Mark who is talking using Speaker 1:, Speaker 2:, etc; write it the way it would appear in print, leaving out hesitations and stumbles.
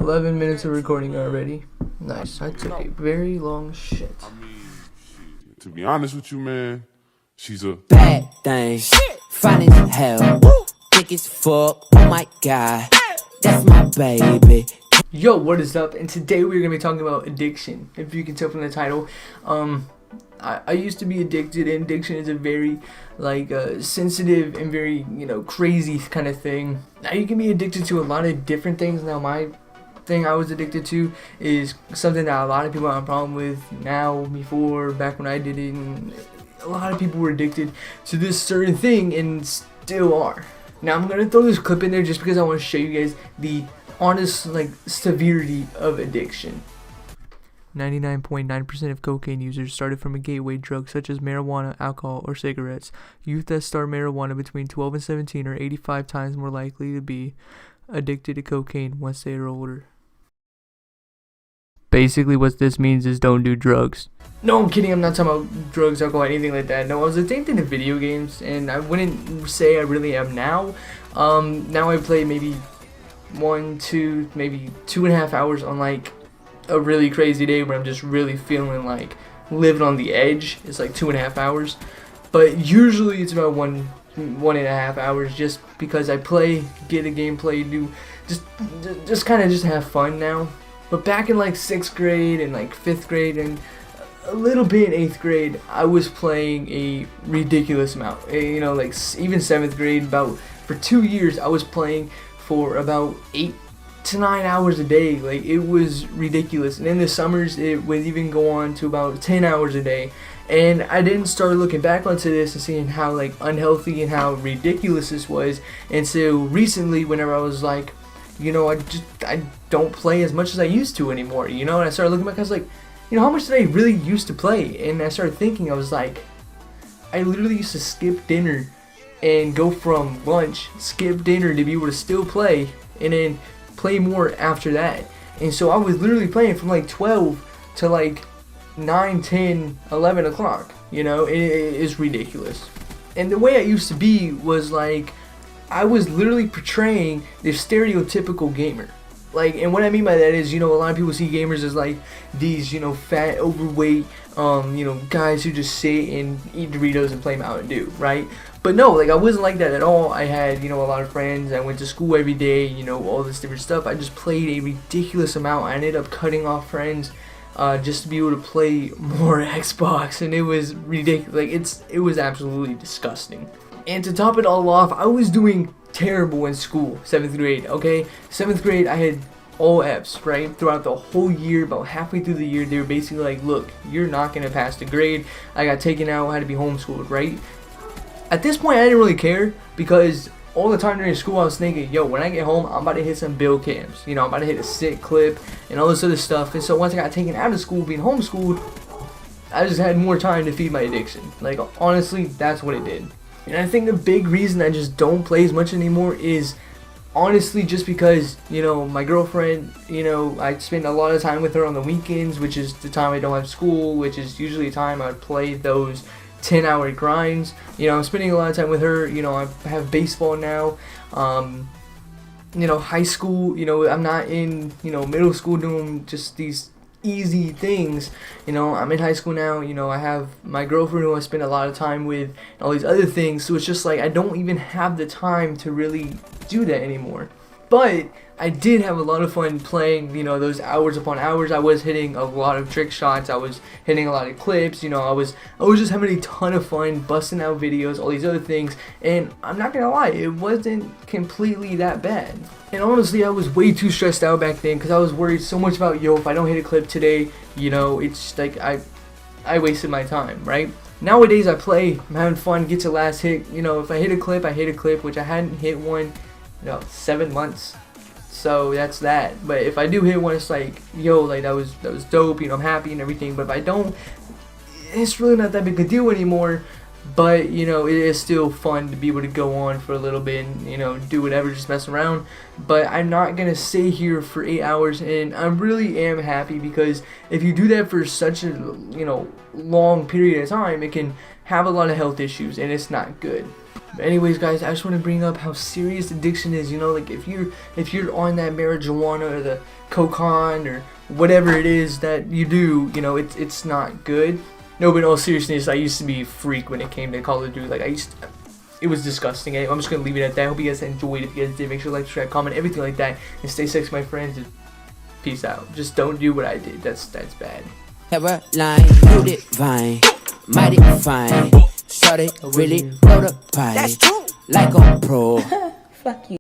Speaker 1: 11 minutes of recording already. Nice. I took a very long shit.
Speaker 2: To be honest with you, man, she's a
Speaker 3: bad thing. Fine as hell. Thick as fuck. Oh my god. That's my baby.
Speaker 1: Yo, what is up? And today we're gonna be talking about addiction. If you can tell from the title, I used to be addicted, and addiction is a very sensitive and very crazy kind of thing. Now you can be addicted to a lot of different things. Now my thing I was addicted to is something that a lot of people have a problem with now. Before, back when I did it, and a lot of people were addicted to this certain thing and still are. Now I'm gonna throw this clip in there just because I want to show you guys the honest severity of addiction. 99.9% of cocaine users started from a gateway drug such as marijuana, alcohol, or cigarettes. Youth that start marijuana between 12 and 17 are 85 times more likely to be addicted to cocaine once they are older. Basically what this means is don't do drugs. No, I'm kidding. I'm not talking about drugs, alcohol, anything like that. No, I was addicted to video games, and I wouldn't say I really am now. Now I play maybe 1, 2, maybe 2.5 hours on a really crazy day where I'm just really feeling like living on the edge. It's 2.5 hours, but usually it's about 1.5 hours, just because I play, get a gameplay, do just kind of just have fun now. But back in 6th grade and 5th grade and a little bit in 8th grade, I was playing a ridiculous amount. Even 7th grade, for 2 years I was playing for about 8 to 9 hours a day. It was ridiculous. And in the summers it would even go on to about 10 hours a day. And I didn't start looking back onto this and seeing how unhealthy and how ridiculous this was. And so recently, whenever I was I don't play as much as I used to anymore, and I started looking back, I was how much did I really used to play? And I started thinking, I was I literally used to skip dinner and go from lunch, skip dinner to be able to still play, and then play more after that. And so I was literally playing from 12 to 9, 10, 11 o'clock. It is ridiculous. And the way I used to be was I was literally portraying the stereotypical gamer. And what I mean by that is, a lot of people see gamers as these, fat, overweight, guys who just sit and eat Doritos and play Mountain Dew, right? But no, I wasn't like that at all. I had, a lot of friends. I went to school every day, all this different stuff. I just played a ridiculous amount. I ended up cutting off friends just to be able to play more Xbox, and it was ridiculous. It was absolutely disgusting. And to top it all off, I was doing terrible in school, 7th grade, okay? 7th grade, I had all Fs, right? Throughout the whole year, about halfway through the year, they were basically look, you're not going to pass the grade. I got taken out, I had to be homeschooled, right? At this point, I didn't really care, because all the time during school, I was thinking, yo, when I get home, I'm about to hit some bill cams. I'm about to hit a sick clip and all this other stuff. And so once I got taken out of school, being homeschooled, I just had more time to feed my addiction. Honestly, that's what it did. And I think the big reason I just don't play as much anymore is honestly just because, my girlfriend, I spend a lot of time with her on the weekends, which is the time I don't have school, which is usually the time I would play those 10-hour grinds. I'm spending a lot of time with her. I have baseball now. High school, I'm not in, middle school doing just these easy things. I'm in high school now. I have my girlfriend who I spend a lot of time with and all these other things, so it's just I don't even have the time to really do that anymore. But I did have a lot of fun playing, those hours upon hours. I was hitting a lot of trick shots. I was hitting a lot of clips. I was just having a ton of fun busting out videos, all these other things. And I'm not gonna lie, it wasn't completely that bad. And honestly, I was way too stressed out back then because I was worried so much about, if I don't hit a clip today, it's I wasted my time, right? Nowadays I play, I'm having fun, get to last hit. If I hit a clip, I hit a clip, which I hadn't hit one, 7 months. So that's that. But if I do hit one, it's yo, that was dope, I'm happy and everything. But if I don't, it's really not that big a deal anymore. But it is still fun to be able to go on for a little bit and do whatever, just mess around. But I'm not gonna stay here for 8 hours, and I really am happy, because if you do that for such a long period of time, it can have a lot of health issues, and it's not good. But anyways, guys, I just want to bring up how serious addiction is. You know, like if you're on that marijuana or the cocaine or whatever it is that you do, you know, it's not good. No, but in all seriousness, I used to be a freak when it came to Call of Duty. Like it was disgusting. I'm just gonna leave it at that. I hope you guys enjoyed it. If you guys did, make sure to like, subscribe, comment, everything like that, and stay sexy, my friends. And peace out. Just don't do what I did. That's bad.
Speaker 3: Caroline, you divine, mighty fine. Shorty really know the pie. Like a pro.
Speaker 4: Fuck you.